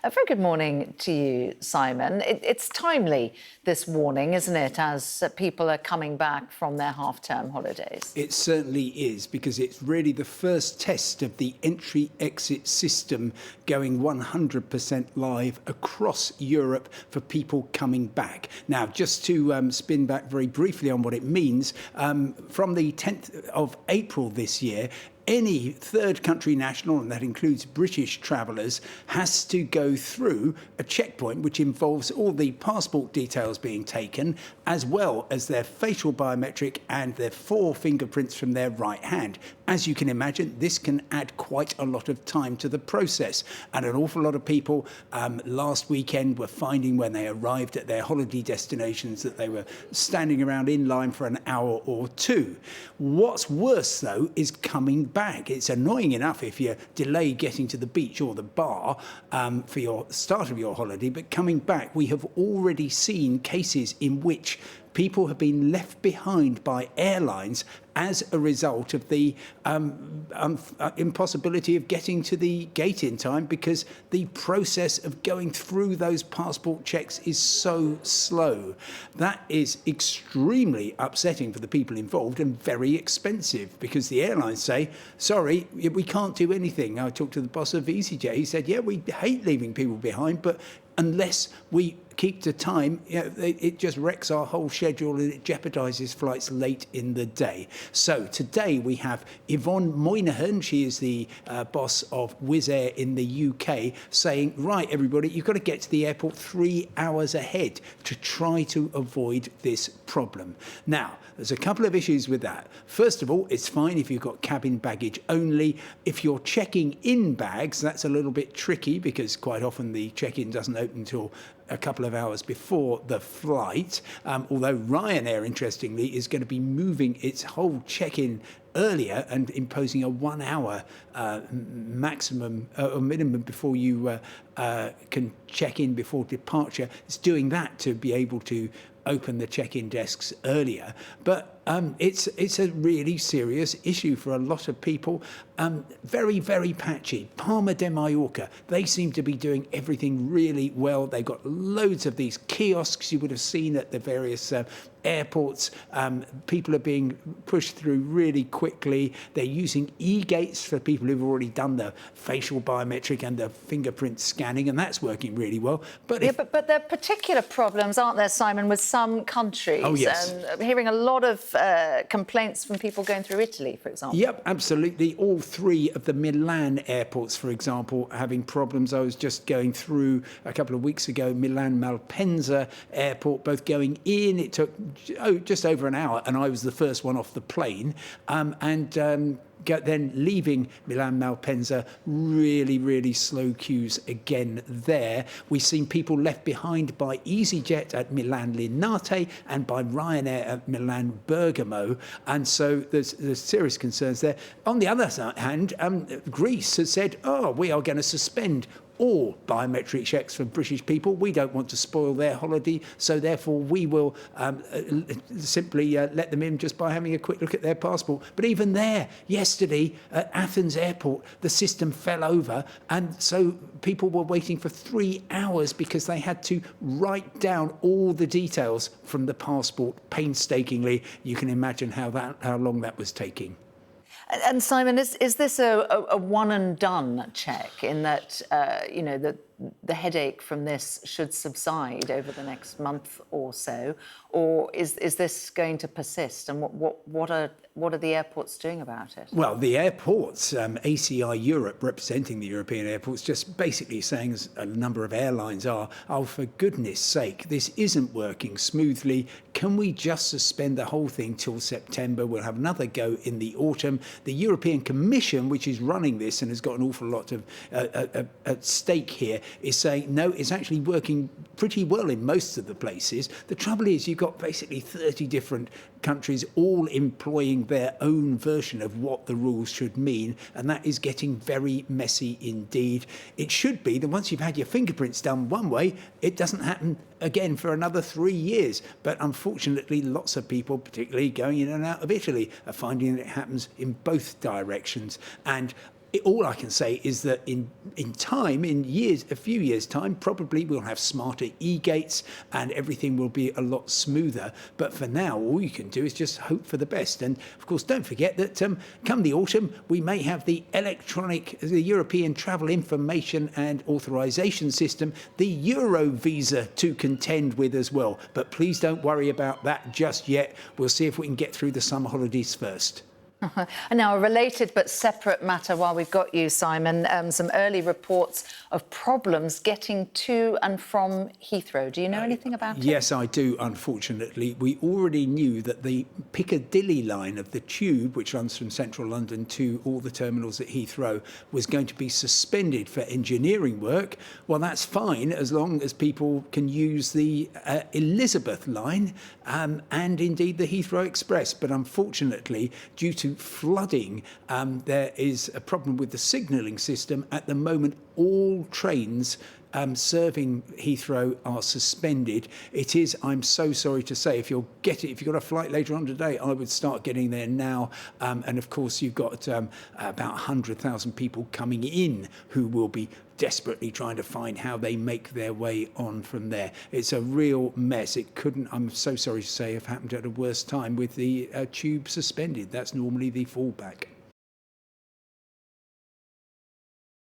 A very good morning to you, Simon. It's timely, this warning, isn't it, as people are coming back from their half-term holidays? It certainly is, because it's really the first test of the entry-exit system going 100% live across Europe for people coming back. Now, just to spin back very briefly on what it means, from the 10th of April this year, any third country national, and that includes British travellers, has to go through a checkpoint which involves all the passport details being taken, as well as their facial biometric and their 4 fingerprints from their right hand. As you can imagine, this can add quite a lot of time to the process. And an awful lot of people last weekend were finding when they arrived at their holiday destinations that they were standing around in line for an hour or two. What's worse, though, is coming back. It's annoying enough if you delay getting to the beach or the bar for your start of your holiday, but coming back, we have already seen cases in which people have been left behind by airlines as a result of the impossibility of getting to the gate in time, because the process of going through those passport checks is so slow. That is extremely upsetting for the people involved and very expensive, because the airlines say, sorry, we can't do anything. I talked to the boss of EasyJet. He said, yeah, we hate leaving people behind, but unless we keep to time, it just wrecks our whole schedule and it jeopardises flights late in the day. So today we have Yvonne Moynihan, she is the boss of Wizz Air in the UK, saying, right, everybody, you've got to get to the airport 3 hours ahead to try to avoid this problem. Now, there's a couple of issues with that. First of all, it's fine if you've got cabin baggage only. If you're checking in bags, that's a little bit tricky, because quite often the check-in doesn't open until a couple of hours before the flight, although Ryanair, interestingly, is going to be moving its whole check-in earlier and imposing a 1 hour maximum or minimum before you can check in before departure. It's doing that to be able to open the check-in desks earlier, but it's a really serious issue for a lot of people. Very, very patchy. Palma de Mallorca, they seem to be doing everything really well. They've got loads of these kiosks you would have seen at the various airports. People are being pushed through really quickly. They're using e-gates for people who've already done the facial biometric and the fingerprint scanning, and that's working really well. But but there are particular problems, aren't there, Simon, with some countries? Oh, yes. I'm hearing a lot of complaints from people going through Italy, for example. Yep, absolutely. All 3 of the Milan airports, for example, are having problems. I was just going through a couple of weeks ago, Milan Malpensa airport, both going in. It took just over an hour, and I was the first one off the plane. Then leaving Milan Malpensa, really, really slow queues again there. We've seen people left behind by EasyJet at Milan Linate and by Ryanair at Milan Bergamo, and so there's serious concerns there. On the other hand, Greece has said, we are going to suspend all biometric checks for British people. We don't want to spoil their holiday, so therefore we will simply let them in just by having a quick look at their passport. But even there, yesterday at Athens airport, the system fell over, and so people were waiting for 3 hours because they had to write down all the details from the passport painstakingly. You can imagine how long that was taking. And Simon, is this a one and done check, in that the headache from this should subside over the next month or so, or is this going to persist? And what are the airports doing about it? Well, the airports, ACI Europe, representing the European airports, just basically saying, as a number of airlines are, for goodness sake, this isn't working smoothly. Can we just suspend the whole thing till September? We'll have another go in the autumn. The European Commission, which is running this and has got an awful lot of at stake here, is saying, no, it's actually working pretty well in most of the places. The trouble is, you've got basically 30 different countries all employing their own version of what the rules should mean, and that is getting very messy indeed. It should be that once you've had your fingerprints done one way, it doesn't happen again for another 3 years. But unfortunately, lots of people, particularly going in and out of Italy, are finding that it happens in both directions. And all I can say is that in time, in years, a few years' time, probably we'll have smarter e-gates and everything will be a lot smoother. But for now, all you can do is just hope for the best. And of course, don't forget that come the autumn, we may have the European Travel Information and Authorization System, the Euro visa to contend with as well. But please don't worry about that just yet. We'll see if we can get through the summer holidays first. And now, a related but separate matter while we've got you, Simon, some early reports of problems getting to and from Heathrow. Do you know anything about it? Yes, I do, unfortunately. We already knew that the Piccadilly line of the tube, which runs from central London to all the terminals at Heathrow, was going to be suspended for engineering work. Well, that's fine as long as people can use the Elizabeth line and indeed the Heathrow Express. But unfortunately, due to flooding, there is a problem with the signalling system. At the moment, all trains serving Heathrow are suspended. It is, I'm so sorry to say, if you've got a flight later on today, I would start getting there now. And of course, you've got about 100,000 people coming in who will be desperately trying to find how they make their way on from there. It's a real mess. It couldn't, I'm so sorry to say, have happened at a worse time with the tube suspended. That's normally the fallback.